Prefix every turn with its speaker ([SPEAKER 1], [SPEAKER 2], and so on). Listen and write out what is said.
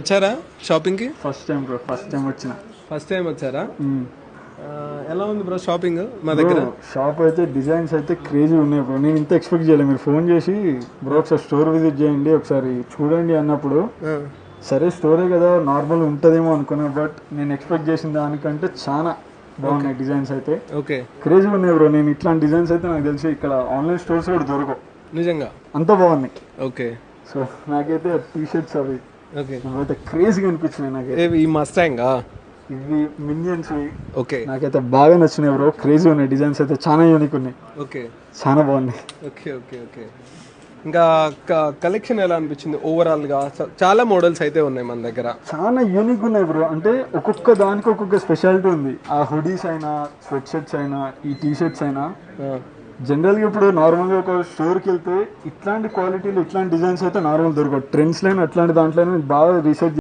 [SPEAKER 1] వచ్చారా షాపింగ్కి?
[SPEAKER 2] First time bro, first time
[SPEAKER 1] వచ్చారా? ఎలా ఉంది బ్రో షాపింగ్? మా దగ్గర
[SPEAKER 2] షాప్ అయితే డిజైన్స్ అయితే క్రేజీ ఉన్నాయి బ్రో. నేను ఇంత ఎక్స్పెక్ట్ చేయలేదు. మీరు ఫోన్ చేసి బ్రో ఒకసారి స్టోర్ విజిట్ చేయండి, ఒకసారి చూడండి అన్నప్పుడు సరే స్టోరే కదా నార్మల్ ఉంటుందేమో అనుకున్నా. బట్ నేను ఎక్స్పెక్ట్ చేసిన దానికంటే చాలా బాగున్నాయి డిజైన్స్ అయితే.
[SPEAKER 1] ఓకే,
[SPEAKER 2] క్రేజీ ఉన్నాయి బ్రో. నేను ఇట్లాంటి డిజైన్స్ అయితే నాకు తెలిసి ఇక్కడ ఆన్లైన్ స్టోర్స్ కూడా దొరకవు
[SPEAKER 1] నిజంగా,
[SPEAKER 2] అంత బాగున్నాయి.
[SPEAKER 1] ఓకే,
[SPEAKER 2] సో నాకైతే టీ షర్ట్స్ అవి
[SPEAKER 1] ఓకే
[SPEAKER 2] అయితే క్రేజీగా అనిపించినాయి. నాకైతే
[SPEAKER 1] ఈ మస్టాంగా
[SPEAKER 2] ఇవి మినియన్స్
[SPEAKER 1] ఓకే
[SPEAKER 2] నాకైతే బాగా నచ్చినాయి బ్రో. క్రేజీ ఉన్నాయి డిజైన్స్ అయితే, చాలా యూనిక్ ఉన్నాయి,
[SPEAKER 1] ఓకే,
[SPEAKER 2] చాలా బాగున్నాయి.
[SPEAKER 1] ఓకే ఓకే ఓకే ఇంకా కలెక్షన్ ఎలా అనిపించింది ఓవరాల్ గా? చాలా మోడల్స్ అయితే ఉన్నాయి మన దగ్గర,
[SPEAKER 2] చాలా యూనిక్ ఉన్నాయి బ్రో. అంటే ఒక్కొక్క దానికి ఒక్కొక్క స్పెషాలిటీ ఉంది. ఆ హుడీస్ అయినా, స్వెట్ షర్ట్స్ అయినా, ఈ టీ షర్ట్స్ అయినా. జనరల్గా ఇప్పుడు నార్మల్గా ఒక స్టోర్కి వెళ్తే ఇట్లాంటి క్వాలిటీలు ఇట్లాంటి డిజైన్స్ అయితే నార్మల్ దొరకవు. ట్రెండ్స్లో అట్లాంటి దాంట్లో బాగా రీసెర్చ్